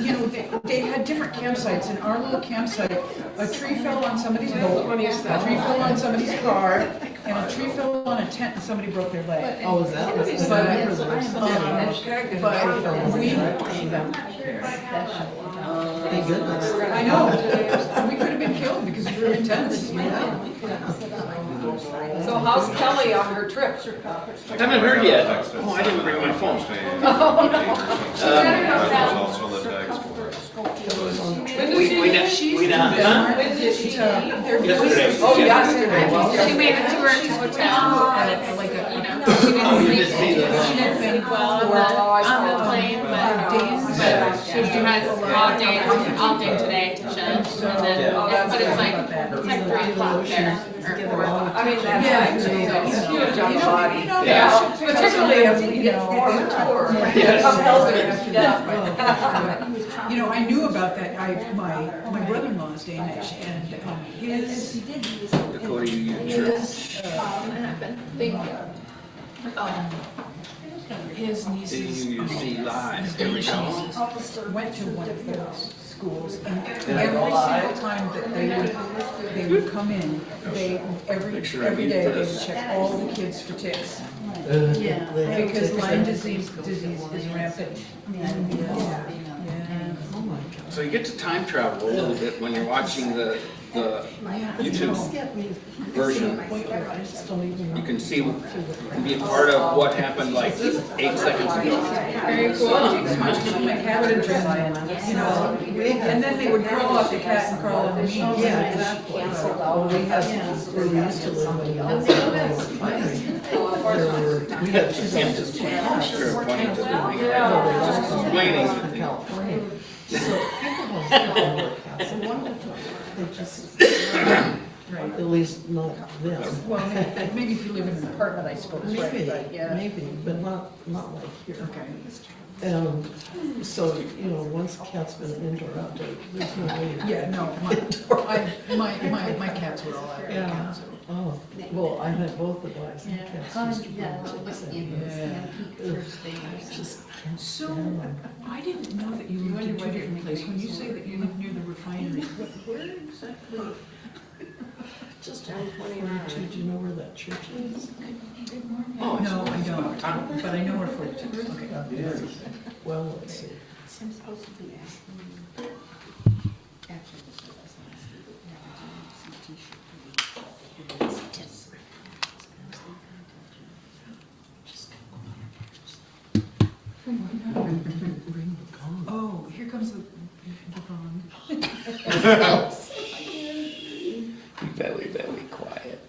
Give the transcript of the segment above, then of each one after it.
you know, they had different campsites. In our little campsite, a tree fell on somebody's boat, a tree fell on somebody's car, and a tree fell on a tent and somebody broke their leg. Oh, is that what it is? But we, Thank goodness. I know, we could have been killed because we were intense. So how's Kelly on her trip? Haven't heard yet. Oh, I didn't bring my phone. Yesterday. Oh, yesterday. She made it to her hotel, and it's like a, you know, she didn't sleep, she didn't sleep well on the plane, but she has all day today to show, and then, but it's like 3 o'clock there, or 4 o'clock. I mean, that's huge on the body. Yeah. Particularly if you get more tour. You know, I knew about that. My brother-in-law's Danish, and Dakota, you sure? his nieces live. There we go. went to one of those schools, and every single time that they would come in, every day they would check all the kids for ticks. Because Lyme disease is rampant. So you get to time travel a little bit when you're watching the YouTube version. You can see, be a part of what happened like 8 seconds ago. Very cool. My cat would you know, and then they would crawl up the cat and crawl up the me. Yeah, exactly. We used to live in a we had two I'm just pointing to the just explaining. California. So people don't work out. So wonderful. They just, at least not this. Well, maybe if you live in an apartment, I suppose, right? Maybe, But, yeah. maybe, but not like here. Okay. So, you know, once a cat's been indoor, outdoor, there's no way. Yeah, no, my cats were all out. Yeah. Oh, well, I had both the boys and cats used to just can't So, stand them. I didn't know that you lived in 2 different places. When you say that you live near the refinery, where exactly? Just on 42, do you know where that church is? Oh, No, I don't, but I know where 42 is. Okay. Well, let's see. I'm supposed to be asking you after the service, some t-shirt. Oh, here comes the gong. Very quiet.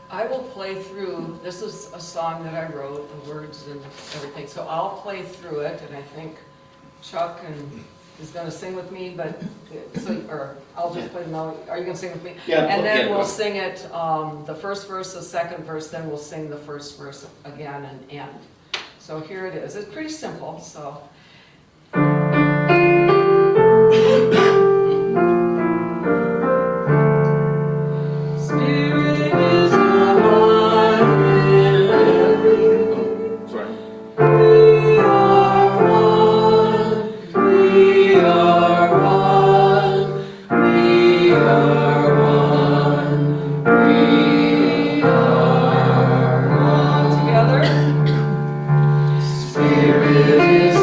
I will play through, this is a song that I wrote, the words and everything, so I'll play through it, and I think Chuck is gonna sing with me, but, or I'll just play the melody, are you gonna sing with me? Yeah. And then yeah, we'll sing it, the first verse, the second verse, then we'll sing the first verse again and end. So here it is, it's pretty simple, so. Together. Spirit is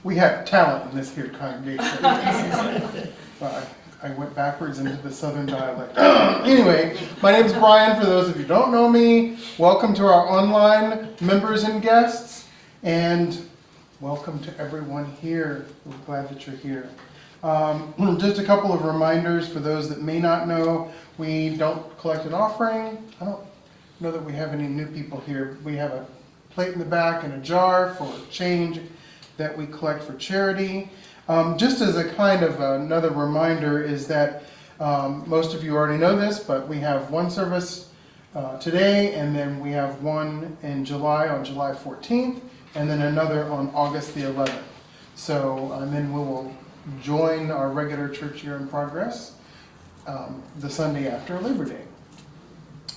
We have talent in this here congregation. I went backwards into the southern dialect. Anyway, my name is Bryan. For those of you who don't know me, welcome to our online members and guests, and welcome to everyone here. We're glad that you're here. Just a couple of reminders for those that may not know. We don't collect an offering. I don't know that we have any new people here. We have a plate in the back and a jar for change that we collect for charity. Just as a kind of another reminder is that most of you already know this, but we have one service today, and then we have one in July on July 14th, and then another on August the 11th. So, and then we will join our regular church year in progress the Sunday after Labor Day.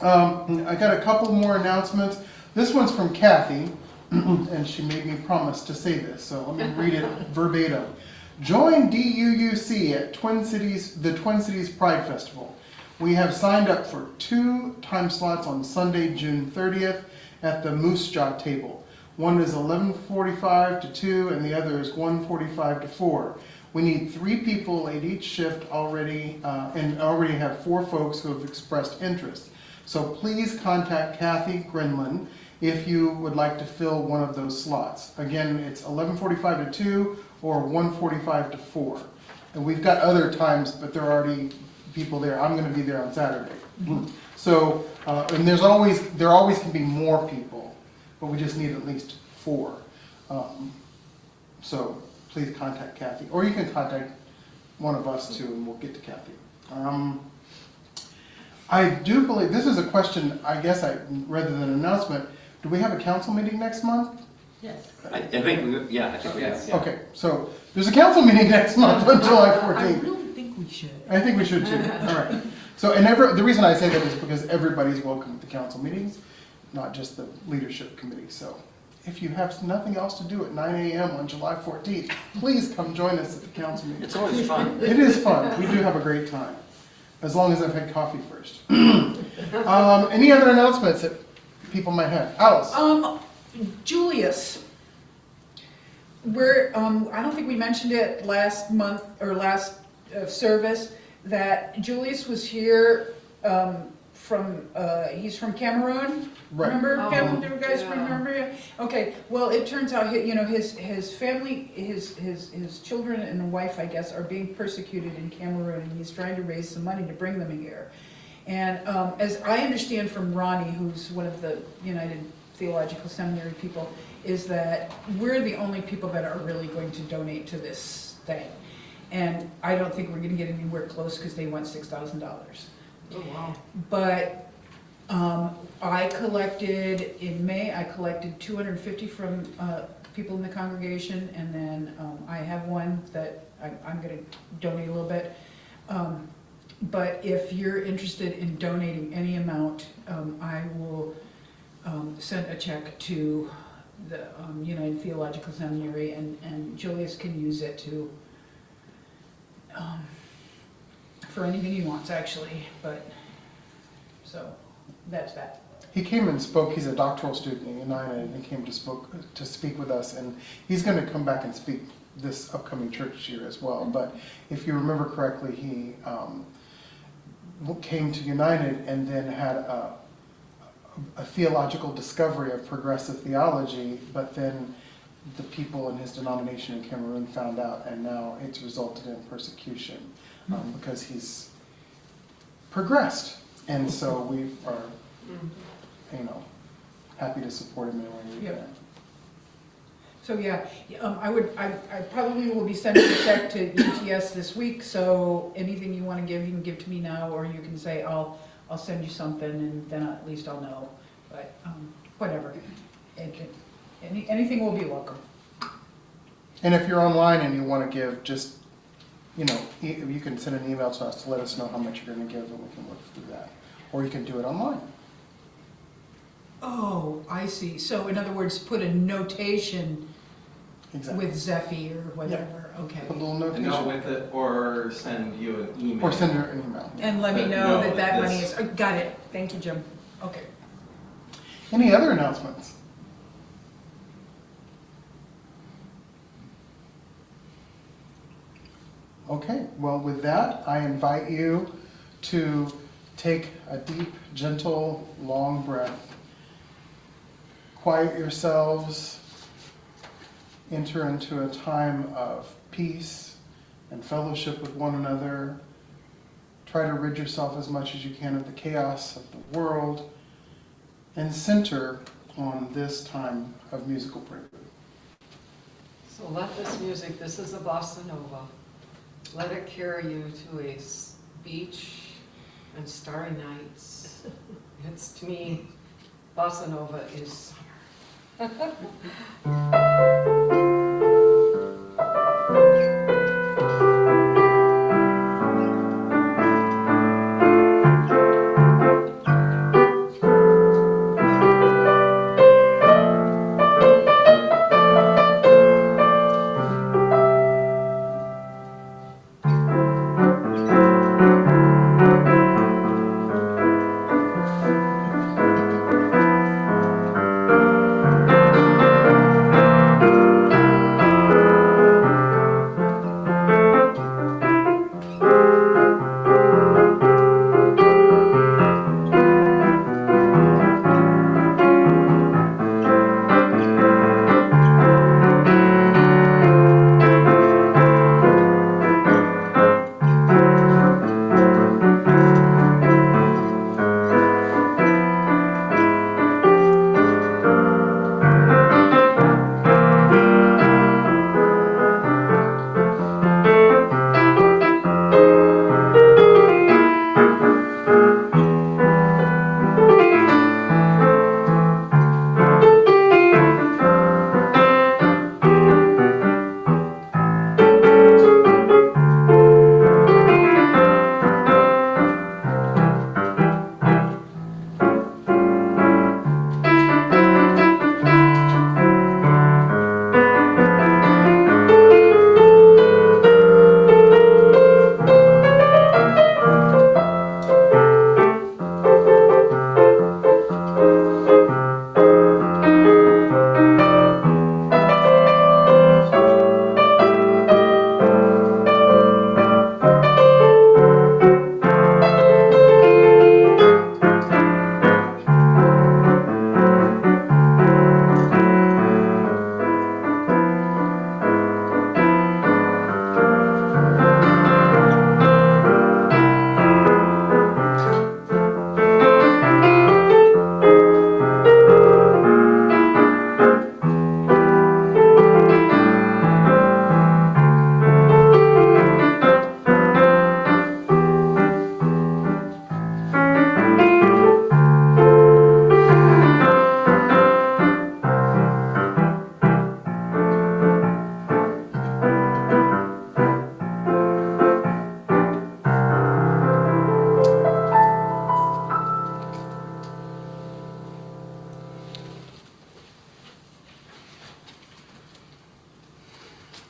I got a couple more announcements. This one's from Kathy, and she made me promise to say this, so let me read it verbatim. Join DUUC at the Twin Cities Pride Festival. We have signed up for 2 time slots on Sunday, June 30th at the Moose Jaw table. One is 11:45 to 2, and the other is 1:45 to 4. We need 3 people at each shift already, and already have 4 folks who have expressed interest. So please contact Kathy Grinlin if you would like to fill one of those slots. Again, it's 11:45 to 2 or 1:45 to 4. And we've got other times, but there are already people there. I'm going to be there on Saturday. So, and there always can be more people, but we just need at least 4. So please contact Kathy, or you can contact one of us too, and we'll get to Kathy. I do believe, this is a question, I guess rather than an announcement, do we have a council meeting next month? Yes. I think we have. Okay, so there's a council meeting next month on July 14th. I really think we should. I think we should too. All right. So, and the reason I say that is because everybody's welcome at the council meetings, not just the leadership committee. So, if you have nothing else to do at 9 a.m. on July 14th, please come join us at the council meeting. It's always fun. It is fun. We do have a great time, as long as I've had coffee first. Any other announcements that people might have? Alice. Julius, we're, I don't think we mentioned it last month, or last service, that Julius was here he's from Cameroon. Right. Remember, Oh, Cameroon, do you guys yeah. remember him? Okay, well, it turns out, his family, his children and wife, I guess, are being persecuted in Cameroon, and he's trying to raise some money to bring them here. And as I understand from Ronnie, who's one of the United Theological Seminary people, is that we're the only people that are really going to donate to this thing. And I don't think we're going to get anywhere close because they want $6,000. Oh, wow. But I collected, in May, I collected 250 from people in the congregation, and then I have one that I'm going to donate a little bit. But if you're interested in donating any amount, I will send a check to the United Theological Seminary, and Julius can use it to for anything he wants, actually. But so that's that. He came and spoke. He's a doctoral student at United, and he came to speak with us, and he's going to come back and speak this upcoming church year as well. But if you remember correctly, he came to United and then had a theological discovery of progressive theology, but then the people in his denomination in Cameroon found out, and now it's resulted in persecution because he's progressed. And so we are, happy to support him in a way we can. So yeah, I probably will be sending a check to UTS this week, so anything you want to give, you can give to me now, or you can say, I'll send you something, and then at least I'll know. But whatever, anything will be welcome. And if you're online and you want to give, just, you can send an email to us to let us know how much you're going to give, and we can work through that. Or you can do it online. Oh, I see. So in other words, put a notation Exactly. with Zephy or whatever, okay. A little A notation. note with it, or send you an email. Or send her an email. And let me But know no, that money this- is, got it. Thank you, Jim. Okay. Any other announcements? Okay, well, with that, I invite you to take a deep, gentle, long breath. Quiet yourselves. Enter into a time of peace and fellowship with one another. Try to rid yourself as much as you can of the chaos of the world and center on this time of musical prelude. So let this music, this is a bossa nova, let it carry you to a beach and starry nights. It's, to me, bossa nova is summer.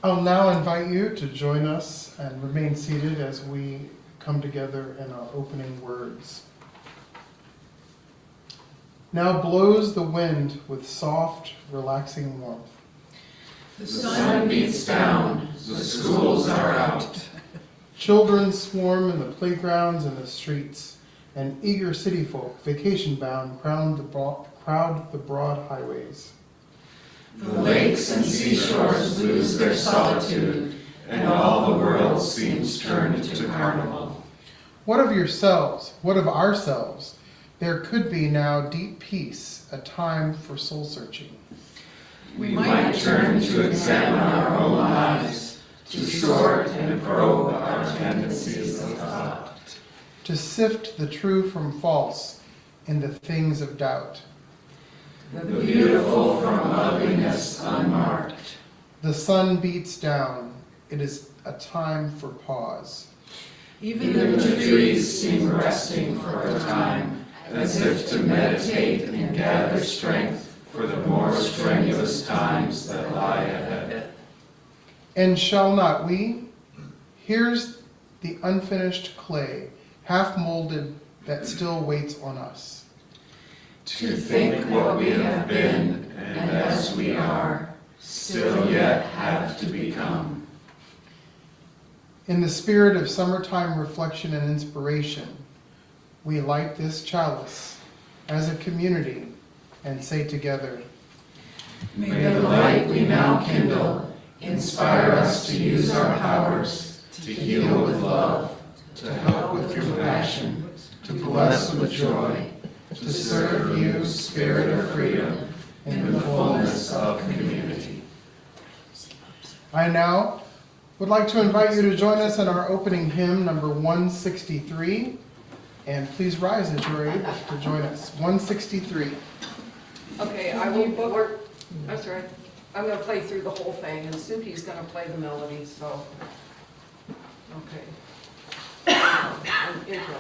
I'll now invite you to join us and remain seated as we come together in our opening words. Now blows the wind with soft, relaxing warmth. The sun beats down, the schools are out. Children swarm in the playgrounds and the streets, and eager city folk, vacation-bound, crowd the broad highways. The lakes and seashores lose their solitude, and all the world seems turned to carnival. What of yourselves? What of ourselves? There could be now deep peace, a time for soul-searching. We might turn to examine our own lives, to sort and probe our tendencies of thought. To sift the true from false in the things of doubt. The beautiful from ugliness unmarked. The sun beats down. It is a time for pause. Even the trees seem resting for a time, as if to meditate and gather strength for the more strenuous times that lie ahead. And shall not we? Here's the unfinished clay, half molded, that still waits on us. To think what we have been, and as we are, still yet have to become. In the spirit of summertime reflection and inspiration, we light this chalice as a community and say together, May the light we now kindle inspire us to use our powers to heal with love, to help with compassion, to bless with joy, to serve you, Spirit of freedom, in the fullness of community. I now would like to invite you to join us in our opening hymn, number 163. And please rise as you're able to join us. 163. Okay, I will work, that's right. I'm gonna play through the whole thing, and Suki's gonna play the melody, so. Okay. Intro.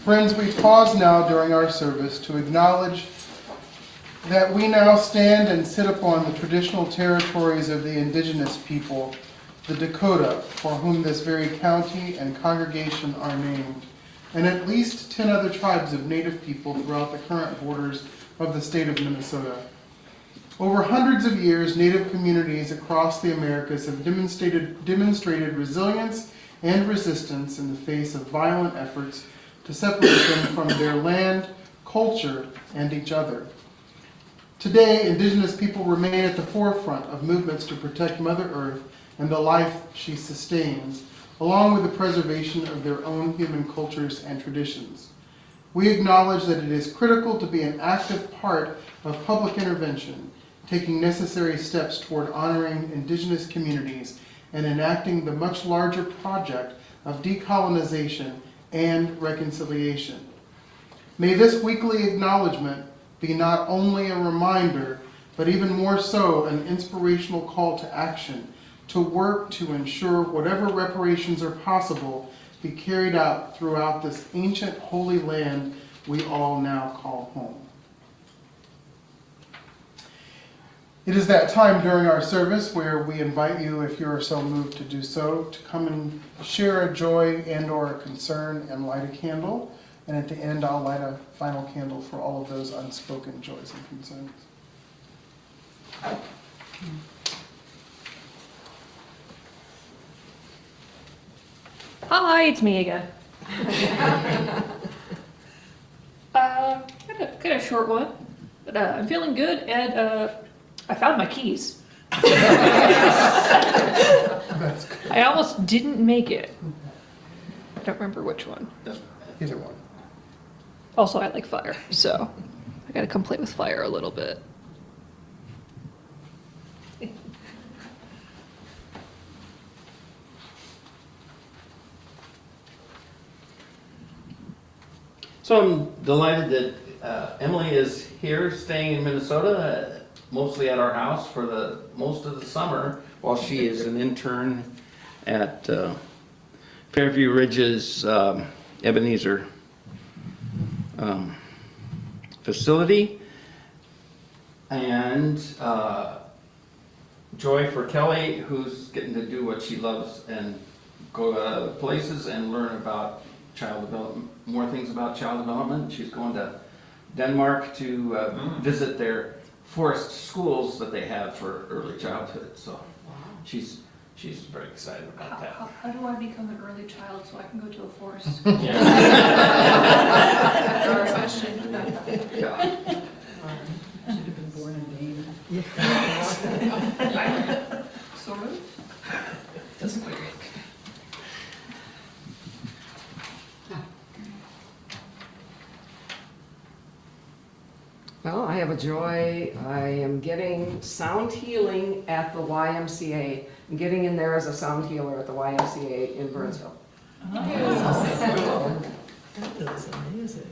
Friends, we pause now during our service to acknowledge that we now stand and sit upon the traditional territories of the indigenous people, the Dakota, for whom this very county and congregation are named, and at least 10 other tribes of Native people throughout the current borders of the state of Minnesota. Over hundreds of years, Native communities across the Americas have demonstrated resilience and resistance in the face of violent efforts to separate them from their land, culture, and each other. Today, indigenous people remain at the forefront of movements to protect Mother Earth and the life she sustains, along with the preservation of their own human cultures and traditions. We acknowledge that it is critical to be an active part of public intervention, taking necessary steps toward honoring indigenous communities and enacting the much larger project of decolonization and reconciliation. May this weekly acknowledgement be not only a reminder, but even more so an inspirational call to action to work to ensure whatever reparations are possible be carried out throughout this ancient holy land we all now call home. It is that time during our service where we invite you, if you are so moved to do so, to come and share a joy and or a concern and light a candle. And at the end, I'll light a final candle for all of those unspoken joys and concerns. Hi, it's me again. Got a short one, but I'm feeling good, and I found my keys. That's good. I almost didn't make it. I don't remember which one. Either one. Also, I like fire, so I gotta come play with fire a little bit. So I'm delighted that Emily is here, staying in Minnesota, mostly at our house for the most of the summer, while she is an intern at Fairview Ridge's Ebenezer facility. And joy for Kelly, who's getting to do what she loves and go to other places and learn about child development, more things about child development. She's going to Denmark to visit their forest schools that they have for early childhood. So she's very excited about that. How do I become an early child so I can go to a forest? Should have been born in Maine. Sort of. Doesn't work. Well, I have a joy. I am getting sound healing at the YMCA. I'm getting in there as a sound healer at the YMCA in Burnsville. That is amazing.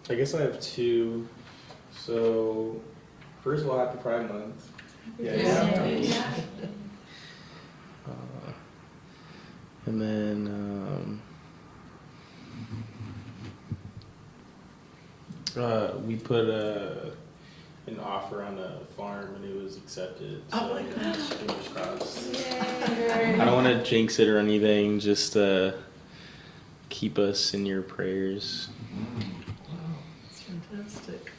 I guess I have two. So, first of all, happy Pride Month. Yeah. And then we put an offer on a farm and it was accepted. So Oh my gosh. Fingers crossed. I don't want to jinx it or anything. Just keep us in your prayers. Wow, that's fantastic.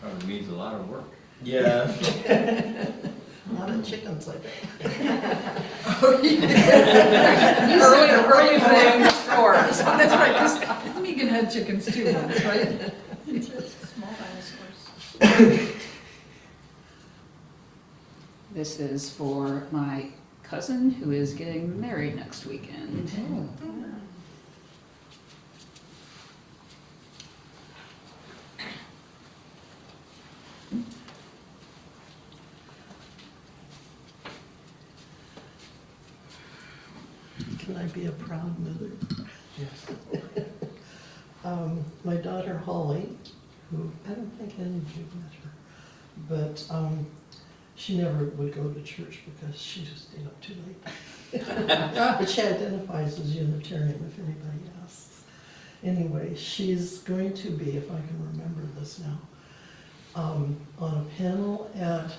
Probably means a lot of work. Yeah. A lot of chickens, I bet. Early morning chores. That's right, 'cause Megan had chickens too once, right? Small dinosaurs. This is for my cousin who is getting married next weekend. Can I be a proud mother? Yes. My daughter Holly, who I don't think any of you met her, but she never would go to church because she just stayed up too late. But she identifies as Unitarian if anybody asks. Anyway, she's going to be, if I can remember this now, on a panel at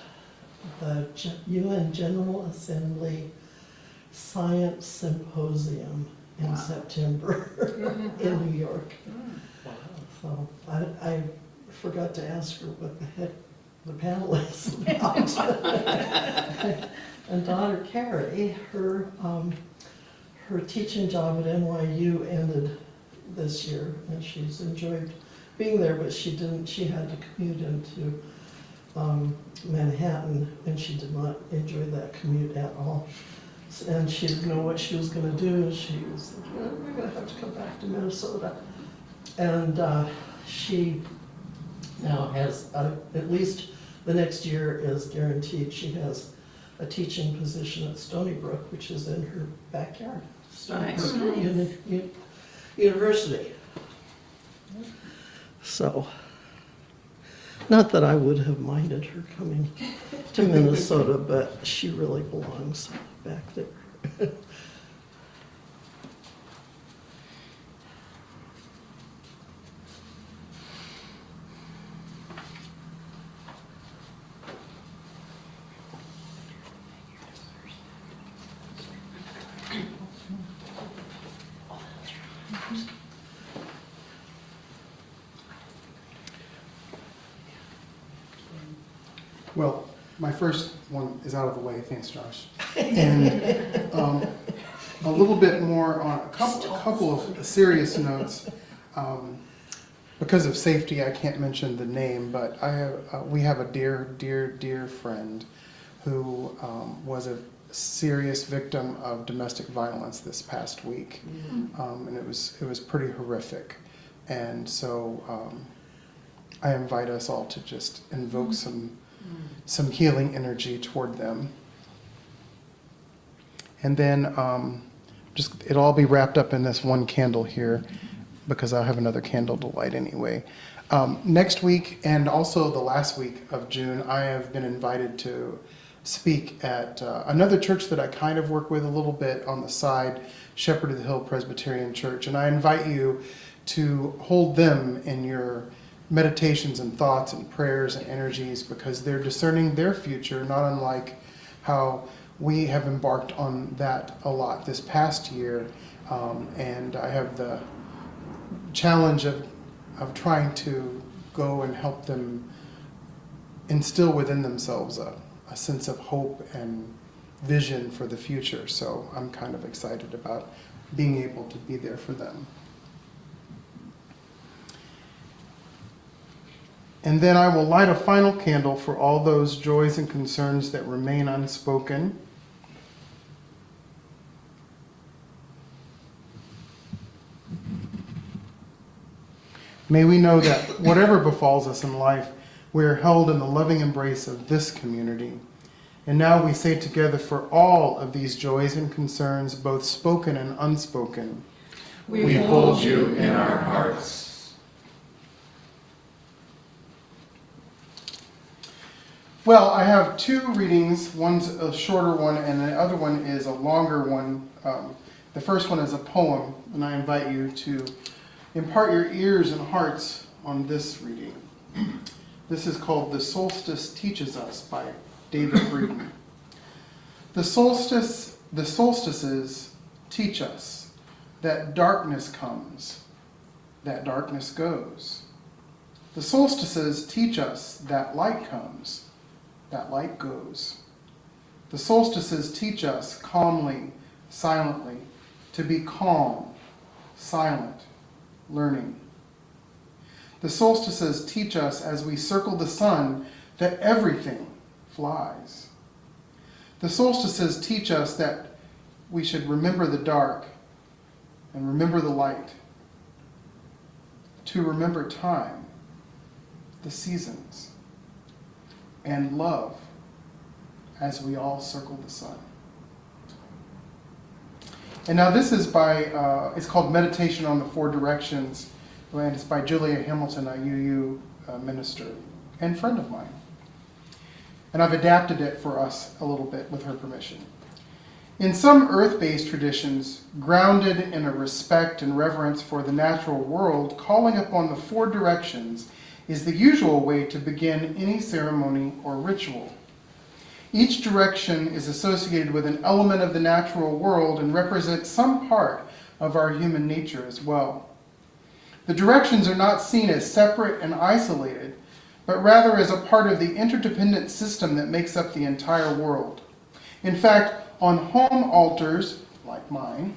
the UN General Assembly Science Symposium in September in New York. So I forgot to ask her what the heck the panel is about. And daughter Carrie, her teaching job at NYU ended this year, and she's enjoyed being there, but she had to commute into Manhattan, and she did not enjoy that commute at all. And she didn't know what she was going to do. She was thinking, oh, we're going to have to come back to Minnesota. And she now has, at least the next year is guaranteed, she has a teaching position at Stony Brook, which is in her backyard. Stony Brook University. So, Not that I would have minded her coming to Minnesota, but she really belongs back there. Well, my first one is out of the way, thanks Josh. And a little bit more on a couple of serious notes. Because of safety, I can't mention the name, but we have a dear friend who was a serious victim of domestic violence this past week. And it was pretty horrific. And so I invite us all to just invoke some healing energy toward them. And then it'll all be wrapped up in this one candle here, because I'll have another candle to light anyway. Next week and also the last week of June, I have been invited to speak at another church that I kind of work with a little bit on the side, Shepherd of the Hill Presbyterian Church. And I invite you to hold them in your meditations and thoughts and prayers and energies, because they're discerning their future, not unlike how we have embarked on that a lot this past year. And I have the challenge of trying to go and help them instill within themselves a sense of hope and vision for the future. So I'm kind of excited about being able to be there for them. And then I will light a final candle for all those joys and concerns that remain unspoken. May we know that whatever befalls us in life, we are held in the loving embrace of this community. And now we say together, for all of these joys and concerns, both spoken and unspoken, we hold you in our hearts. Well, I have two readings. One's a shorter one, and the other one is a longer one. The first one is a poem, and I invite you to impart your ears and hearts on this reading. This is called The Solstice Teaches Us by David Breeden. The solstices teach us that darkness comes, that darkness goes. The solstices teach us that light comes, that light goes. The solstices teach us calmly, silently, to be calm, silent, learning. The solstices teach us as we circle the sun that everything flies. The solstices teach us that we should remember the dark and remember the light, to remember time, the seasons, and love as we all circle the sun. And now this is it's called Meditation on the Four Directions, and it's by Julia Hamilton, a UU minister and friend of mine. And I've adapted it for us a little bit with her permission. In some earth-based traditions, grounded in a respect and reverence for the natural world, calling upon the four directions is the usual way to begin any ceremony or ritual. Each direction is associated with an element of the natural world and represents some part of our human nature as well. The directions are not seen as separate and isolated, but rather as a part of the interdependent system that makes up the entire world. In fact, on home altars, like mine,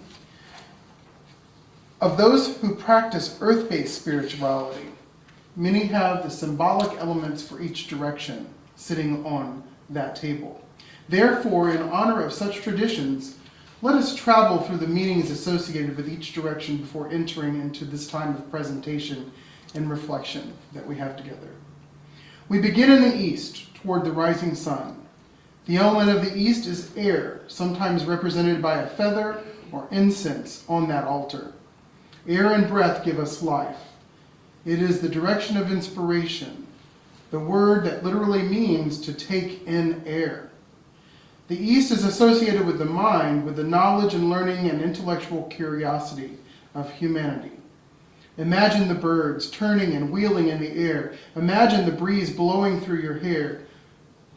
of those who practice earth-based spirituality, many have the symbolic elements for each direction sitting on that table. Therefore, in honor of such traditions, let us travel through the meanings associated with each direction before entering into this time of presentation and reflection that we have together. We begin in the east, toward the rising sun. The element of the east is air, sometimes represented by a feather or incense on that altar. Air and breath give us life. It is the direction of inspiration, the word that literally means to take in air. The east is associated with the mind, with the knowledge and learning and intellectual curiosity of humanity. Imagine the birds turning and wheeling in the air. Imagine the breeze blowing through your hair.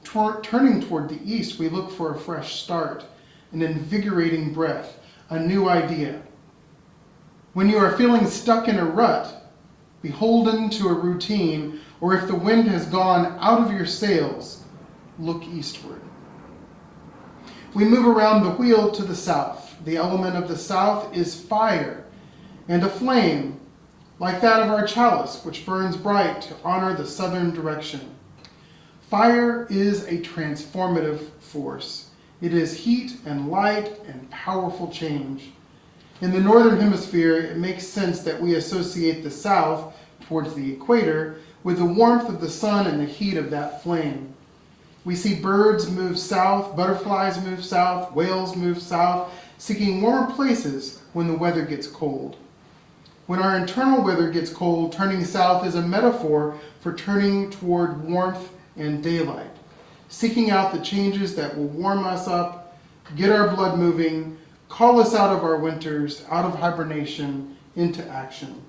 Turning toward the east, we look for a fresh start, an invigorating breath, a new idea. When you are feeling stuck in a rut, beholden to a routine, or if the wind has gone out of your sails, look eastward. We move around the wheel to the south. The element of the south is fire and a flame, like that of our chalice, which burns bright to honor the southern direction. Fire is a transformative force. It is heat and light and powerful change. In the northern hemisphere, it makes sense that we associate the south, towards the equator, with the warmth of the sun and the heat of that flame. We see birds move south, butterflies move south, whales move south, seeking warmer places when the weather gets cold. When our internal weather gets cold, turning south is a metaphor for turning toward warmth and daylight, seeking out the changes that will warm us up, get our blood moving, call us out of our winters, out of hibernation, into action.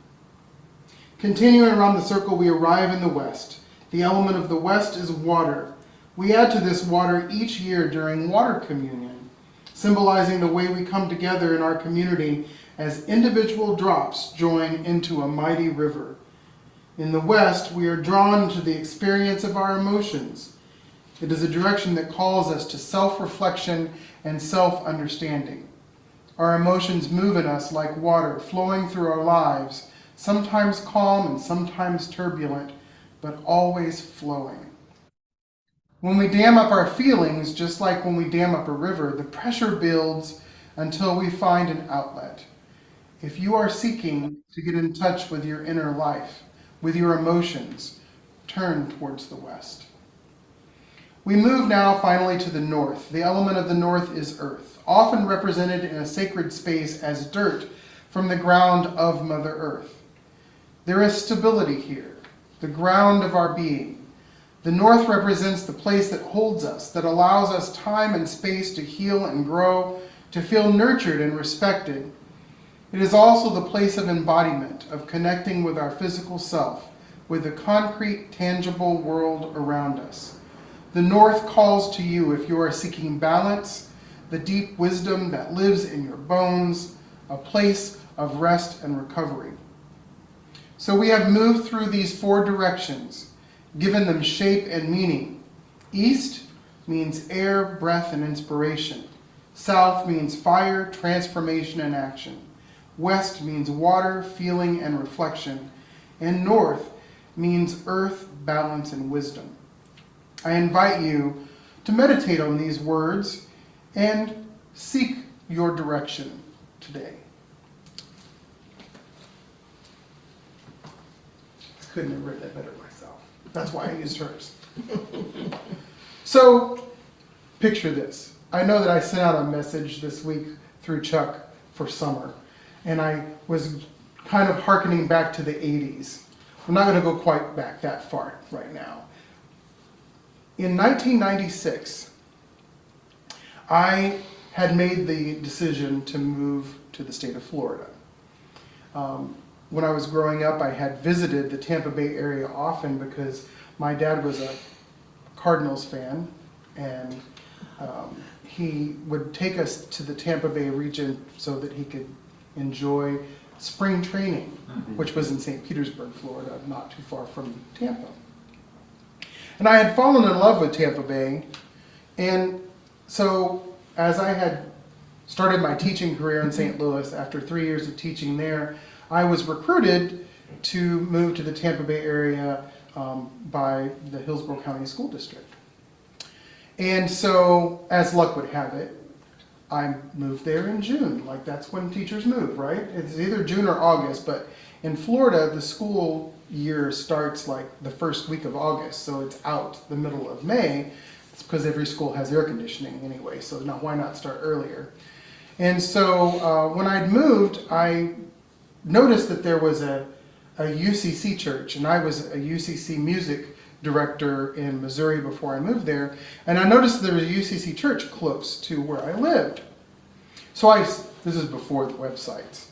Continuing around the circle, we arrive in the west. The element of the west is water. We add to this water each year during water communion, symbolizing the way we come together in our community as individual drops join into a mighty river. In the west, we are drawn to the experience of our emotions. It is a direction that calls us to self-reflection and self-understanding. Our emotions move in us like water flowing through our lives, sometimes calm and sometimes turbulent, but always flowing. When we dam up our feelings, just like when we dam up a river, the pressure builds until we find an outlet. If you are seeking to get in touch with your inner life, with your emotions, turn towards the west. We move now finally to the north. The element of the north is earth, often represented in a sacred space as dirt from the ground of Mother Earth. There is stability here, the ground of our being. The north represents the place that holds us, that allows us time and space to heal and grow, to feel nurtured and respected. It is also the place of embodiment, of connecting with our physical self, with the concrete, tangible world around us. The north calls to you if you are seeking balance, the deep wisdom that lives in your bones, a place of rest and recovery. So we have moved through these four directions, given them shape and meaning. East means air, breath, and inspiration. South means fire, transformation, and action. West means water, feeling, and reflection. And north means earth, balance, and wisdom. I invite you to meditate on these words and seek your direction today. I couldn't have written it better myself. That's why I used hers. So, picture this. I know that I sent out a message this week through Chuck for summer, and I was kind of hearkening back to the 80s. I'm not going to go quite back that far right now. In 1996, I had made the decision to move to the state of Florida. When I was growing up, I had visited the Tampa Bay area often because my dad was a Cardinals fan, and he would take us to the Tampa Bay region so that he could enjoy spring training, which was in St. Petersburg, Florida, not too far from Tampa. And I had fallen in love with Tampa Bay, and so as I had started my teaching career in St. Louis, after 3 years of teaching there, I was recruited to move to the Tampa Bay area by the Hillsborough County School District. And so, as luck would have it, I moved there in June. Like, that's when teachers move, right? It's either June or August, but in Florida, the school year starts like the first week of August, so it's out the middle of May. It's because every school has air conditioning anyway, so why not start earlier? And so when I'd moved, I noticed that there was a UCC church, and I was a UCC music director in Missouri before I moved there, and I noticed there was a UCC church close to where I lived. So this is before the websites.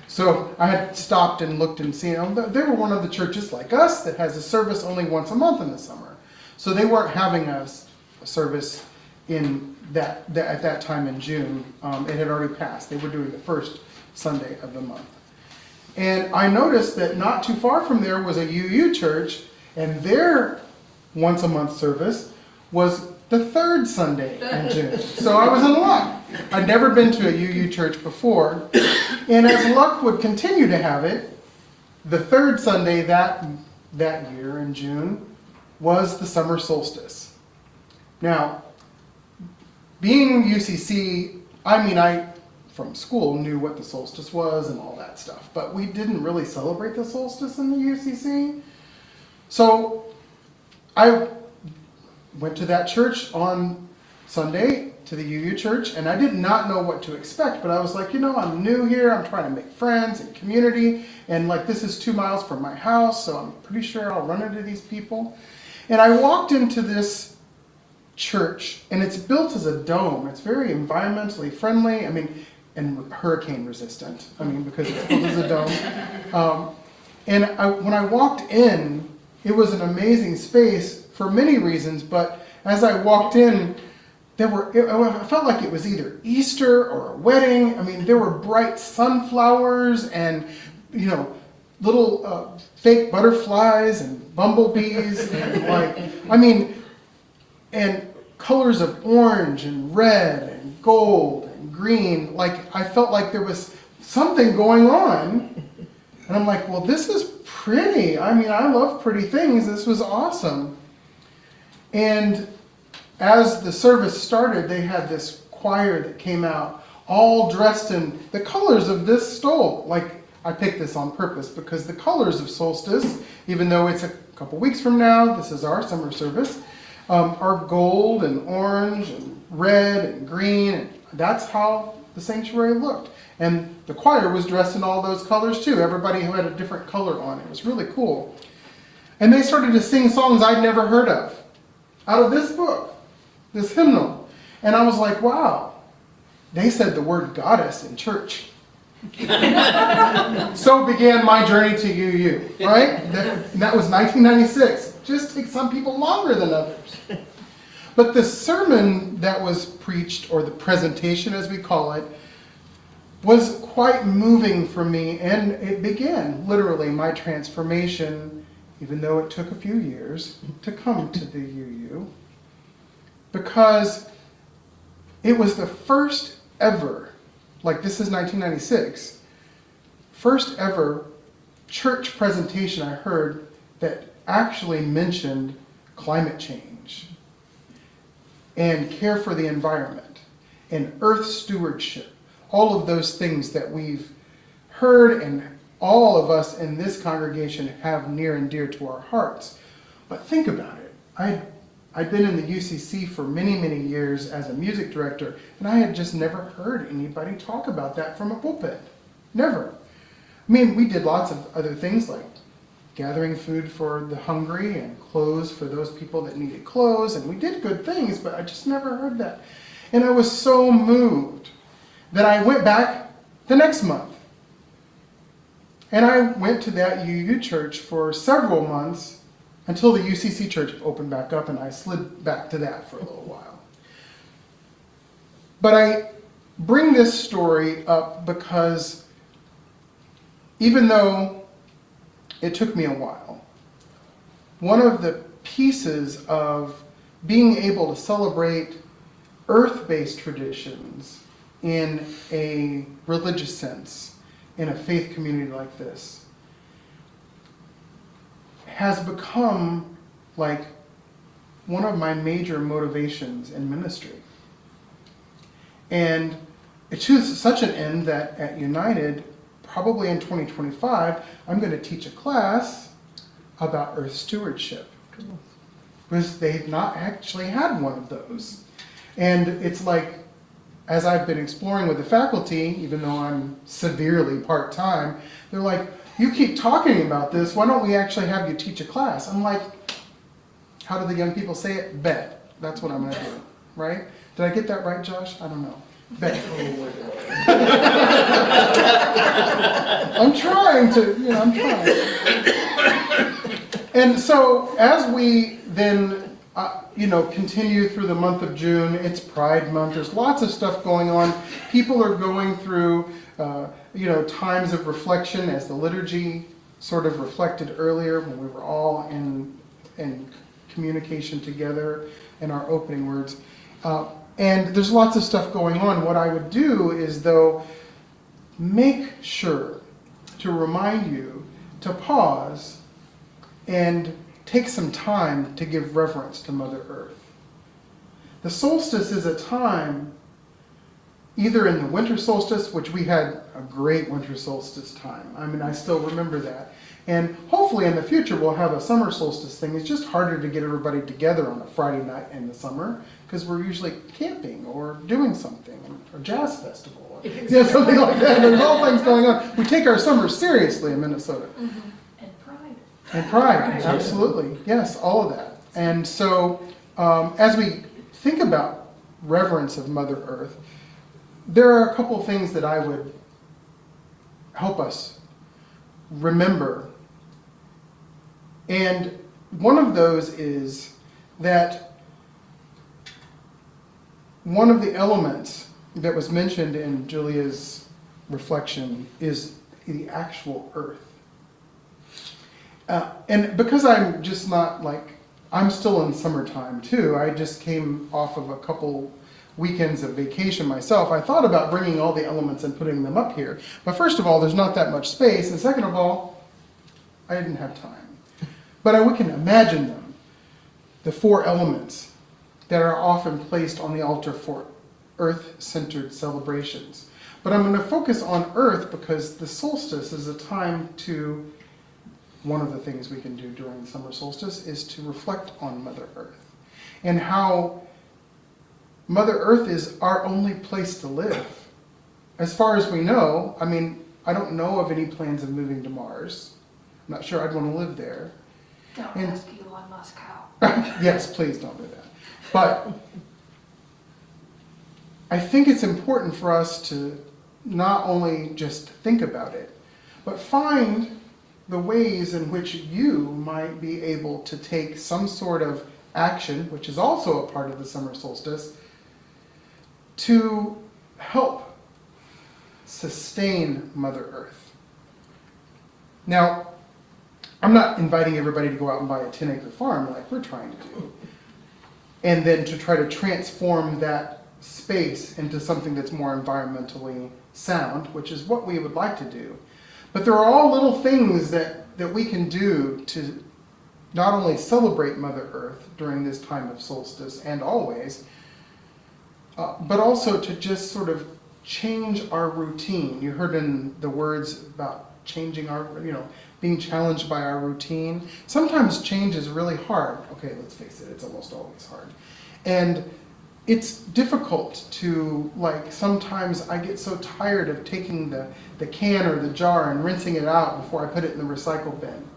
So I had stopped and looked and seen, they were one of the churches like us that has a service only once a month in the summer. So they weren't having a service in at that time in June. It had already passed. They were doing the first Sunday of the month. And I noticed that not too far from there was a UU church, and their once a month service was the third Sunday in June. So I was in luck. I'd never been to a UU church before. And as luck would continue to have it, the third Sunday that year in June was the summer solstice. Now, being UCC, I from school knew what the solstice was and all that stuff, but we didn't really celebrate the solstice in the UCC. So I went to that church on Sunday, to the UU church, and I did not know what to expect, but I was like, I'm new here, I'm trying to make friends and community, and like this is 2 miles from my house, so I'm pretty sure I'll run into these people. And I walked into this church, and it's built as a dome. It's very environmentally friendly, and hurricane resistant, because it's built as a dome. And when I walked in, it was an amazing space for many reasons, but as I walked in, I felt like it was either Easter or a wedding. There were bright sunflowers and, little fake butterflies and bumblebees and and colors of orange and red and gold and green. I felt like there was something going on. And I'm like, well, this is pretty. I love pretty things. This was awesome. And as the service started, they had this choir that came out all dressed in the colors of this stole. I picked this on purpose because the colors of Solstice, even though it's a couple weeks from now, this is our summer service, are gold and orange and red and green. And that's how the sanctuary looked. And the choir was dressed in all those colors too. Everybody who had a different color on it. It was really cool. And they started to sing songs I'd never heard of out of this book, this hymnal. And I was like, wow, they said the word goddess in church. So began my journey to UU, right? That was 1996. Just takes some people longer than others. But the sermon that was preached, or the presentation as we call it, was quite moving for me, and it began literally my transformation, even though it took a few years to come to the UU, because it was the first ever, this is 1996, first ever church presentation I heard that actually mentioned climate change and care for the environment and earth stewardship, all of those things that we've heard and all of us in this congregation have near and dear to our hearts. But think about it. I'd been in the UCC for many, many years as a music director, and I had just never heard anybody talk about that from a pulpit. Never. We did lots of other things like gathering food for the hungry and clothes for those people that needed clothes, and we did good things, but I just never heard that. And I was so moved that I went back the next month. And I went to that UU church for several months until the UCC church opened back up, and I slid back to that for a little while. But I bring this story up because even though it took me a while, one of the pieces of being able to celebrate earth-based traditions in a religious sense, in a faith community like this, has become one of my major motivations in ministry. And it's to such an end that at United, probably in 2025, I'm going to teach a class about earth stewardship. Because they've not actually had one of those. And it's as I've been exploring with the faculty, even though I'm severely part-time, they're like, you keep talking about this, why don't we actually have you teach a class? I'm like, how do the young people say it? Bet. That's what I'm going to do, right? Did I get that right, Josh? I don't know. Bet. I'm trying to, I'm trying. And so as we then, continue through the month of June, it's Pride Month. There's lots of stuff going on. People are going through, times of reflection, as the liturgy sort of reflected earlier when we were all in communication together in our opening words. And there's lots of stuff going on. What I would do is, though, make sure to remind you to pause and take some time to give reverence to Mother Earth. The solstice is a time, either in the winter solstice, which we had a great winter solstice time. I mean, I still remember that. And hopefully in the future we'll have a summer solstice thing. It's just harder to get everybody together on a Friday night in the summer because we're usually camping or doing something, or jazz festival, or something like that. There's all things going on. We take our summer seriously in Minnesota. Mm-hmm. And pride. And pride, absolutely. Yes, all of that. And so as we think about reverence of Mother Earth, there are a couple of things that I would help us remember. And one of those is that one of the elements that was mentioned in Julia's reflection is the actual earth. And because I'm just not I'm still in summertime too. I just came off of a couple weekends of vacation myself. I thought about bringing all the elements and putting them up here. But first of all, there's not that much space. And second of all, I didn't have time. But we can imagine them, the four elements that are often placed on the altar for earth-centered celebrations. But I'm going to focus on earth because the solstice is a time to, one of the things we can do during the summer solstice is to reflect on Mother Earth and how Mother Earth is our only place to live. As far as we know, I mean, I don't know of any plans of moving to Mars. I'm not sure I'd want to live there. Don't ask Elon Musk how. Yes, please don't do that. But I think it's important for us to not only just think about it, but find the ways in which you might be able to take some sort of action, which is also a part of the summer solstice, to help sustain Mother Earth. Now, I'm not inviting everybody to go out and buy a 10-acre farm like we're trying to do, and then to try to transform that space into something that's more environmentally sound, which is what we would like to do. But there are all little things that we can do to not only celebrate Mother Earth during this time of solstice and always, but also to just sort of change our routine. You heard in the words about changing our, being challenged by our routine. Sometimes change is really hard. Okay, let's face it, it's almost always hard. And it's difficult to, sometimes I get so tired of taking the can or the jar and rinsing it out before I put it in the recycle bin.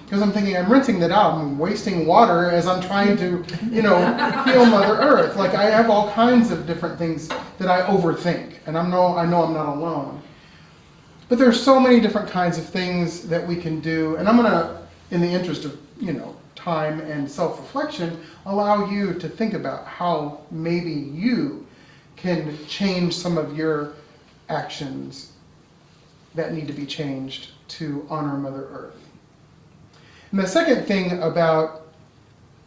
Because I'm thinking, I'm rinsing that out, I'm wasting water as I'm trying to, heal Mother Earth. I have all kinds of different things that I overthink, and I know I'm not alone. But there's so many different kinds of things that we can do, and I'm going to, in the interest of, time and self-reflection, allow you to think about how maybe you can change some of your actions that need to be changed to honor Mother Earth. And the second thing about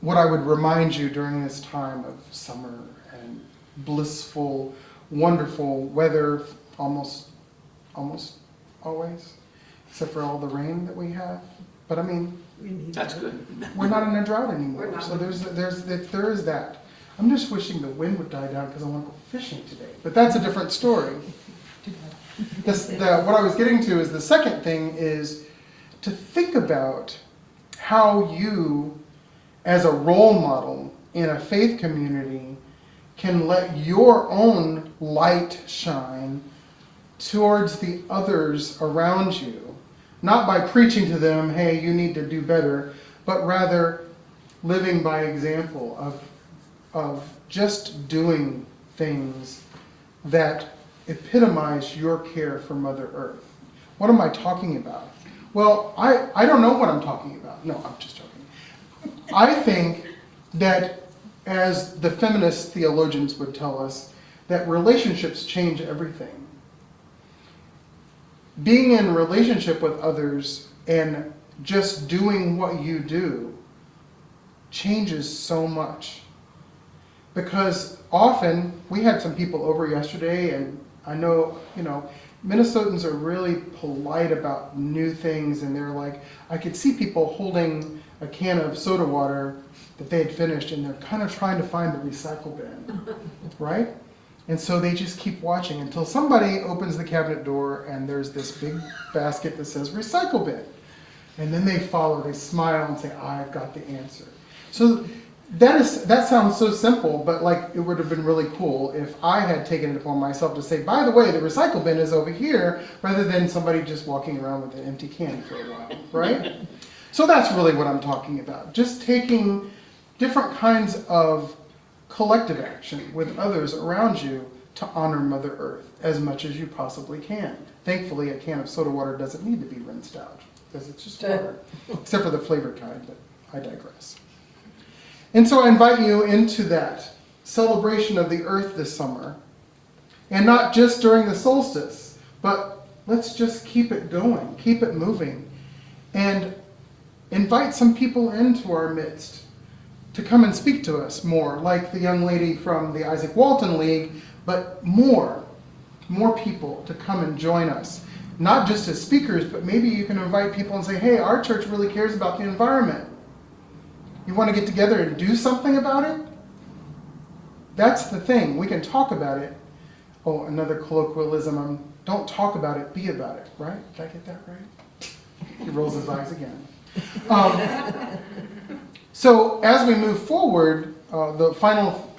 what I would remind you during this time of summer and blissful, wonderful weather, almost always, except for all the rain that we have. But I mean, That's good. we're not in a drought anymore, so there is that. I'm just wishing the wind would die down because I want to go fishing today, but that's a different story. What I was getting to is the second thing is to think about how you, as a role model in a faith community, can let your own light shine towards the others around you. Not by preaching to them, hey, you need to do better, but rather living by example of just doing things that epitomize your care for Mother Earth. What am I talking about? Well, I don't know what I'm talking about. No, I'm just joking. I think that, as the feminist theologians would tell us, that relationships change everything. Being in relationship with others and just doing what you do changes so much. Because often, we had some people over yesterday, and I know, Minnesotans are really polite about new things, and they're like, I could see people holding a can of soda water that they had finished, and they're kind of trying to find the recycle bin, right? And so they just keep watching until somebody opens the cabinet door and there's this big basket that says recycle bin. And then they follow, they smile and say, I've got the answer. So that sounds so simple, but like it would have been really cool if I had taken it upon myself to say, by the way, the recycle bin is over here, rather than somebody just walking around with an empty can for a while, right? So that's really what I'm talking about. Just taking different kinds of collective action with others around you to honor Mother Earth as much as you possibly can. Thankfully, a can of soda water doesn't need to be rinsed out, because it's just water, except for the flavored kind, but I digress. And so I invite you into that celebration of the earth this summer, and not just during the solstice, but let's just keep it going, keep it moving, and invite some people into our midst to come and speak to us more, like the young lady from the Isaac Walton League, but more people to come and join us. Not just as speakers, but maybe you can invite people and say, hey, our church really cares about the environment. You want to get together and do something about it? That's the thing. We can talk about it. Oh, another colloquialism, don't talk about it, be about it, right? Did I get that right? He rolls his eyes again. So as we move forward, the final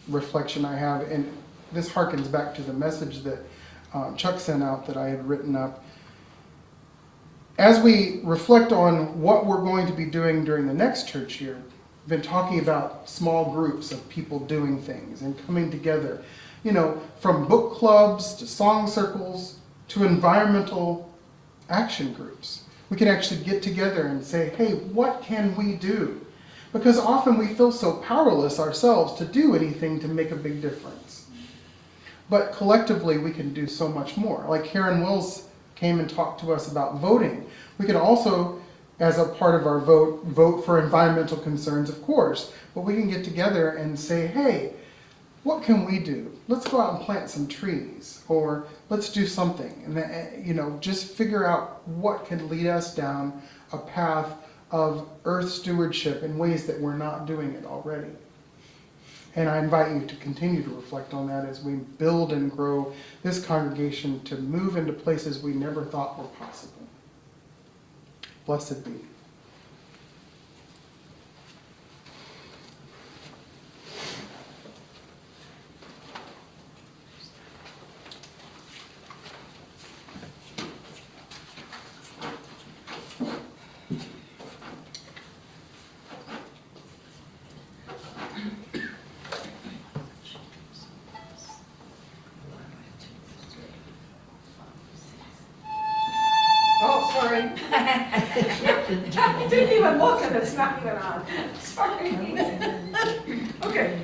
reflection I have, and this harkens back to the message that Chuck sent out that I had written up. As we reflect on what we're going to be doing during the next church year, we've been talking about small groups of people doing things and coming together, from book clubs to song circles to environmental action groups. We can actually get together and say, hey, what can we do? Because often we feel so powerless ourselves to do anything to make a big difference. But collectively, we can do so much more. Like Karen Wills came and talked to us about voting. We can also, as a part of our vote for environmental concerns, of course, but we can get together and say, hey, what can we do? Let's go out and plant some trees, or let's do something. And just figure out what can lead us down a path of earth stewardship in ways that we're not doing it already. And I invite you to continue to reflect on that as we build and grow this congregation to move into places we never thought were possible. Blessed be. Oh, sorry. I didn't even look and it's not even on. Sorry. Okay.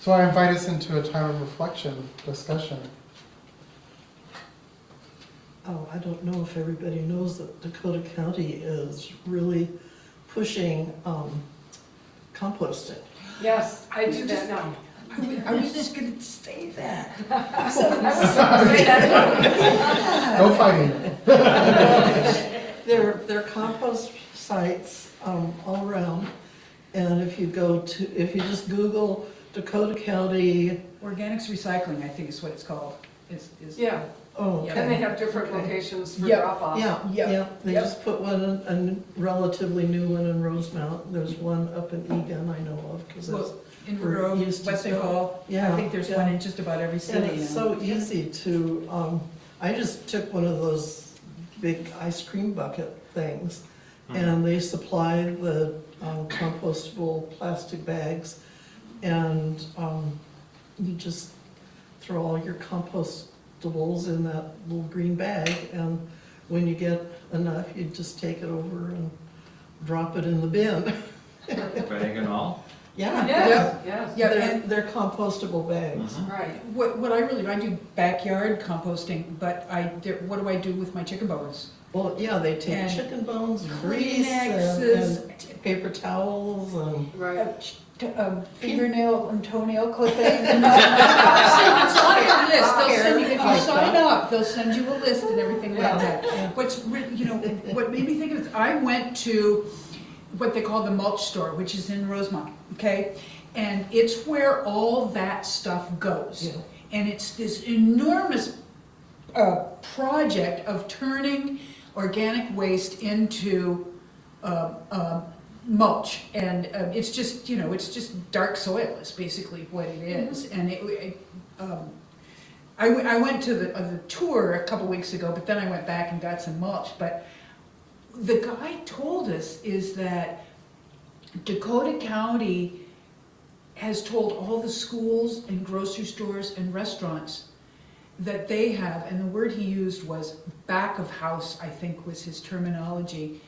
So I invite us into a time of reflection, discussion. Oh, I don't know if everybody knows that Dakota County is really pushing composting. Yes, I do that now. I was just gonna say that. No fighting. There are compost sites all around, and if you just Google Dakota County, Organics recycling, I think is what it's called, is. Yeah, oh, Yeah. and they okay. have different Okay. locations for Yeah. drop-off. Yeah, Yep. yeah, they Yep. just put one, a relatively new one in Rosemount. There's one up in Egan I know of, because it's, Well, in We're Grove, used to West Bay go- Hall, I yeah. think there's yeah. one in just about every And city it's now. so easy to, I just took one of those big ice cream bucket things, and they supply the compostable plastic bags, and you just throw all your compostables in that little green bag, and when you get enough, you just take it over and drop it in the bin. Bag and all? Yeah. Yes, yes, Yeah, They're compostable bags. right. What I do backyard composting, but what do I do with my chicken bones? Well, yeah, they take And chicken bones, and grease, Kleenexes. and paper towels, and Right. Fingernail and toenail clipping. It's on a list, they'll send you, if you sign up, they'll send you a list and everything like that. What made me think of it, I went to what they call the mulch store, which is in Rosemont, okay? And it's where all that stuff goes. Yeah. And it's this enormous project of turning organic waste into mulch, and it's just dark soil is basically what it is. And I went to the tour a couple weeks ago, but then I went back and got some mulch. But the guy told us is that Dakota County has told all the schools and grocery stores and restaurants that they have, and the word he used was back of house, I think was his terminology,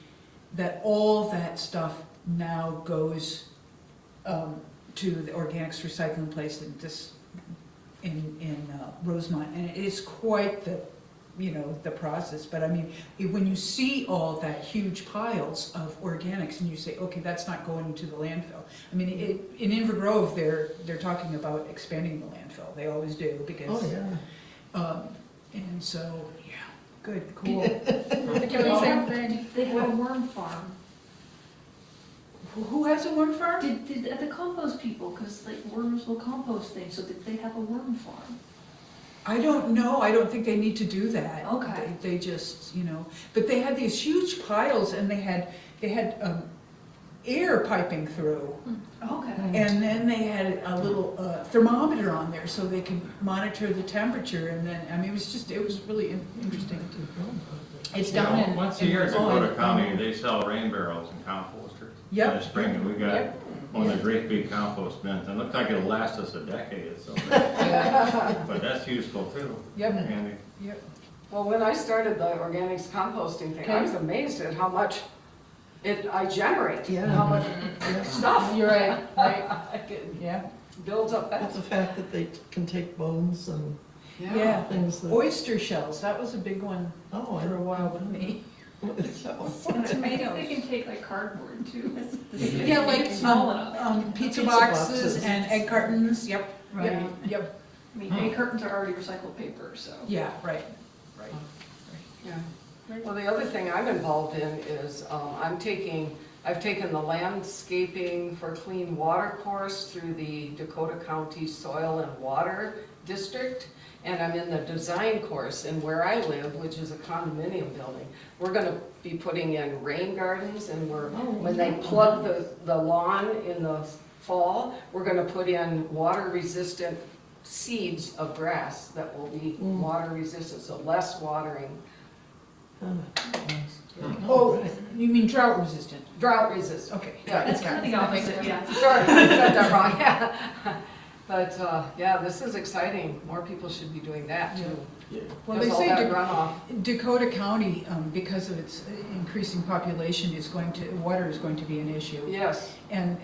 that all that stuff now goes to the organics recycling place in Rosemont, and it is quite the process. But I mean, when you see all that huge piles of organics, and you say, okay, that's not going to the landfill. I mean, in Inver Grove, they're talking about expanding the landfill. They always do because. oh, yeah. And so, yeah, good, cool. They have a worm farm. Who has a worm farm? Did the compost people, because like worms will compost things, so did they have a worm farm? I don't know, I don't think they need to do that. Okay. They just, but they had these huge piles, and they had air piping through. Okay. And then they had a little thermometer on there so they could monitor the temperature, and then, I mean, it was really interesting. It's down in. Once a year, Dakota County, they sell rain barrels and composters. Yep. In the spring, and we got Yep. one of the great big compost bins, and it looks like it'll last us a decade, so. But that's useful too. Yep. Handy. Yep. Well, when I started the organics composting thing, I was amazed at how much I generate, Yeah. how much stuff You're right, yeah. builds up But fast. the fact that they can take bones and Yeah. things that. Oyster shells, that was a big one Oh, for a while with me. Tomatoes. They can take like cardboard too. Yeah, like Small enough. pizza Pizza boxes boxes. and egg cartons, yep, Right. yep, I mean, egg cartons are already recycled paper, so. yeah, right. Yeah. Well, the other thing I'm involved in is I've taken the landscaping for clean water course through the Dakota County Soil and Water District, and I'm in the design course. And where I live, which is a condominium building, we're gonna be putting in rain gardens, and when they plug the lawn in the fall, we're gonna put in water-resistant seeds of grass that will be water-resistant, so less watering. Oh, you mean drought resistant? Drought resistant. Okay. Yeah, That's kind of the opposite, yeah. sorry, I said that wrong, yeah. But, yeah, this is exciting. More people should be doing that too. Well, they There's all say that runoff. Dakota County, because of its increasing population, water is going to be an issue. Yes, And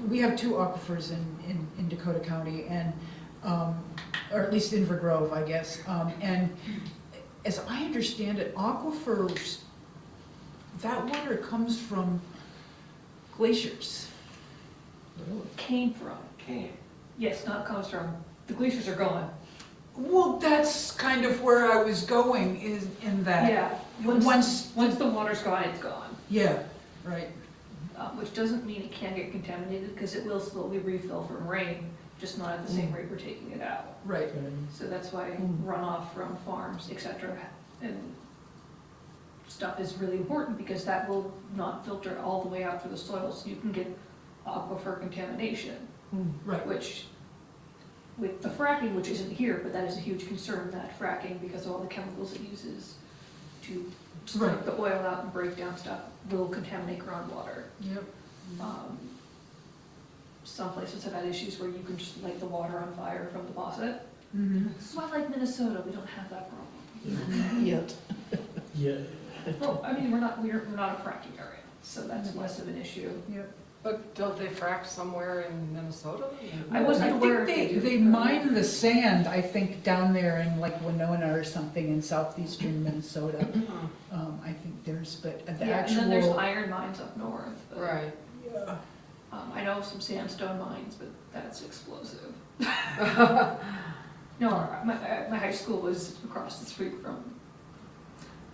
we have two aquifers in in Dakota County, and, or at least Inver Grove, I guess. And as I understand it, aquifers, that water comes from glaciers. Came from. Yes, not comes from. The glaciers are gone. Well, that's kind of where I was going, is in that. Yeah, once the water's gone, it's gone. Yeah, right. Which doesn't mean it can't get contaminated, because it will slowly refill from rain, just not at the same rate we're taking it out. Right. So that's why runoff from farms, etc., and stuff is really important, because that will not filter all the way out through the soil, so you can get aquifer contamination. Right. Which, with the fracking, which isn't here, but that is a huge concern, that fracking, because of all the chemicals it uses to suck the oil out and break down stuff, will contaminate groundwater. Yep. Some places have had issues where you can just light the water on fire from the faucet. Mm-hmm. So I like Minnesota, we don't have that problem. Yet. Yeah. Well, I mean, we're not a fracking area, so that's less of an issue. Yep. But don't they frack somewhere in Minnesota? I wasn't aware think if they do. mine the sand, I think, down there in like Winona or something in southeastern Minnesota. I think there's, but the Yeah, actual. and then there's iron mines up north. But, Right. Yeah. I know some sandstone mines, but that's explosive. No, my high school was across the street from.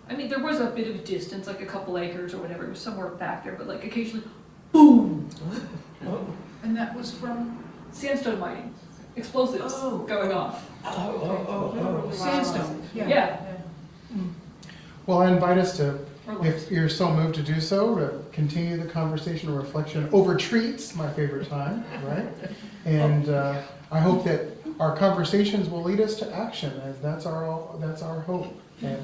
I mean, there was a bit of a distance, like a couple acres or whatever. It was somewhere back there, but like occasionally, boom! And that was from Sandstone mining, explosives going off. sandstone. Yeah. Well, I invite us to, Or like- if you're so moved to do so, to continue the conversation or reflection over treats, my favorite time, right? And I hope that our conversations will lead us to action, as that's our hope. And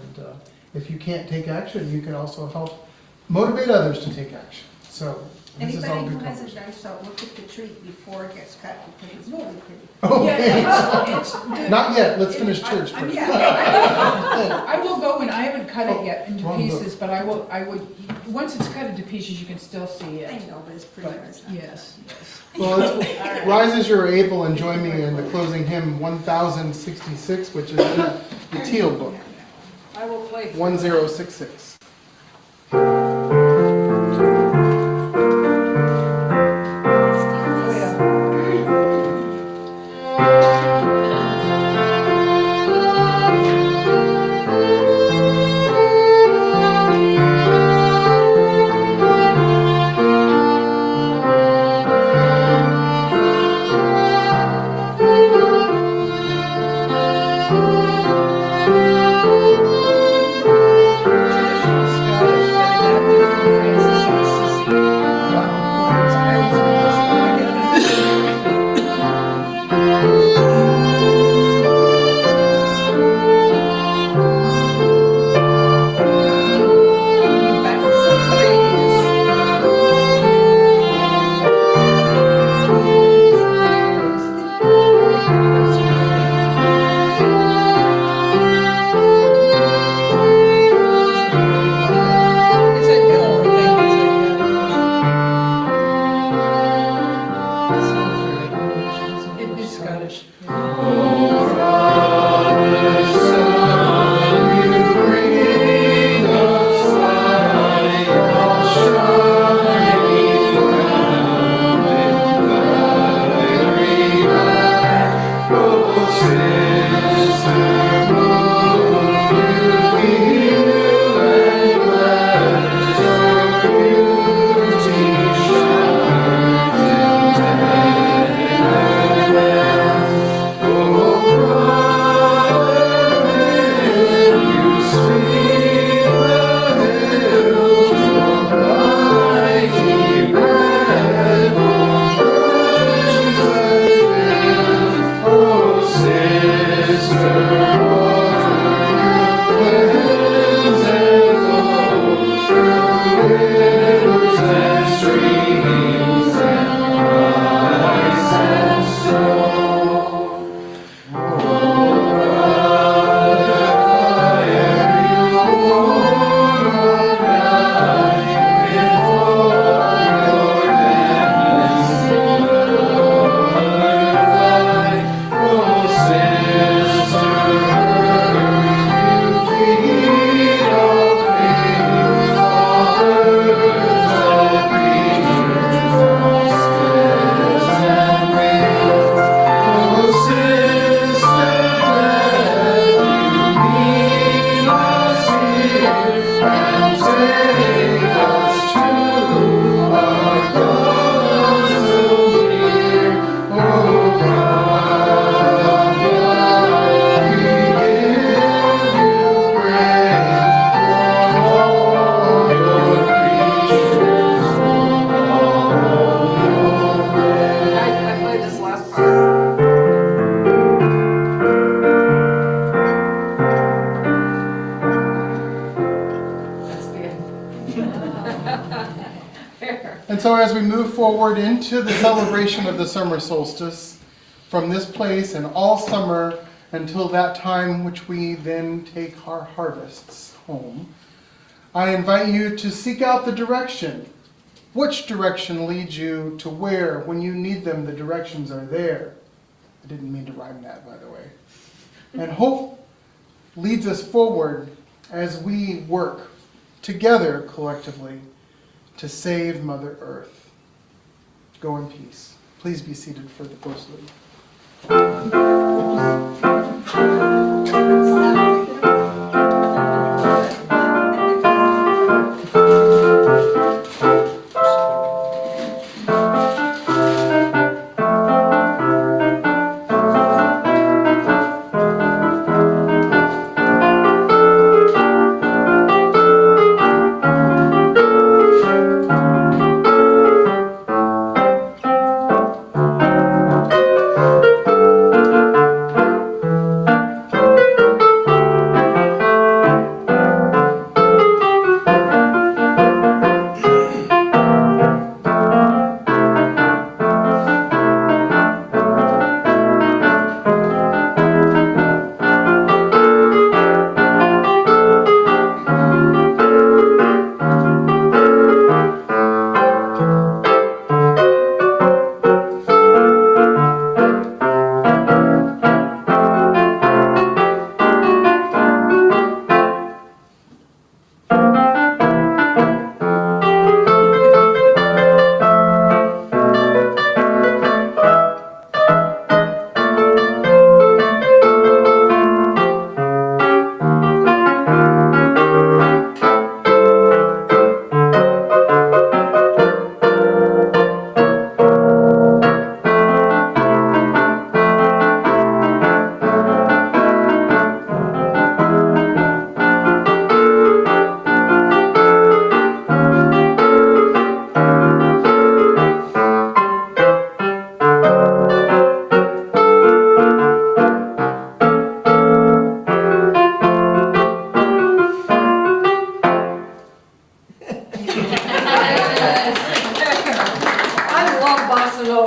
if you can't take action, you can also help motivate others to take action. So this is all Anybody good who has a conversation. dice out, look at the tree before it gets cut, because it's really pretty. Okay, It's not yet, let's finish church I mean, first. I will go, and I haven't cut it yet into wrong book. pieces, but I would, once it's cut into pieces, you can still see I it. know, but it's pretty. But, but it's not yes, yes. Well, let's rise as you're able and join me in the closing hymn 1066, which is in the Teal book, I will play. 1066. so as we move forward into the celebration of the summer solstice, from this place and all summer until that time which we then take our harvests home, I invite you to seek out the direction. Which direction leads you to where? When you need them, the directions are there. I didn't mean to rhyme that, by the way. And hope leads us forward as we work together collectively to save Mother Earth. Go in peace. Please be seated for the postlude.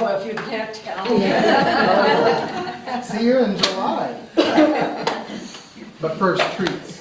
If you can't tell. See you in July. But first, treats.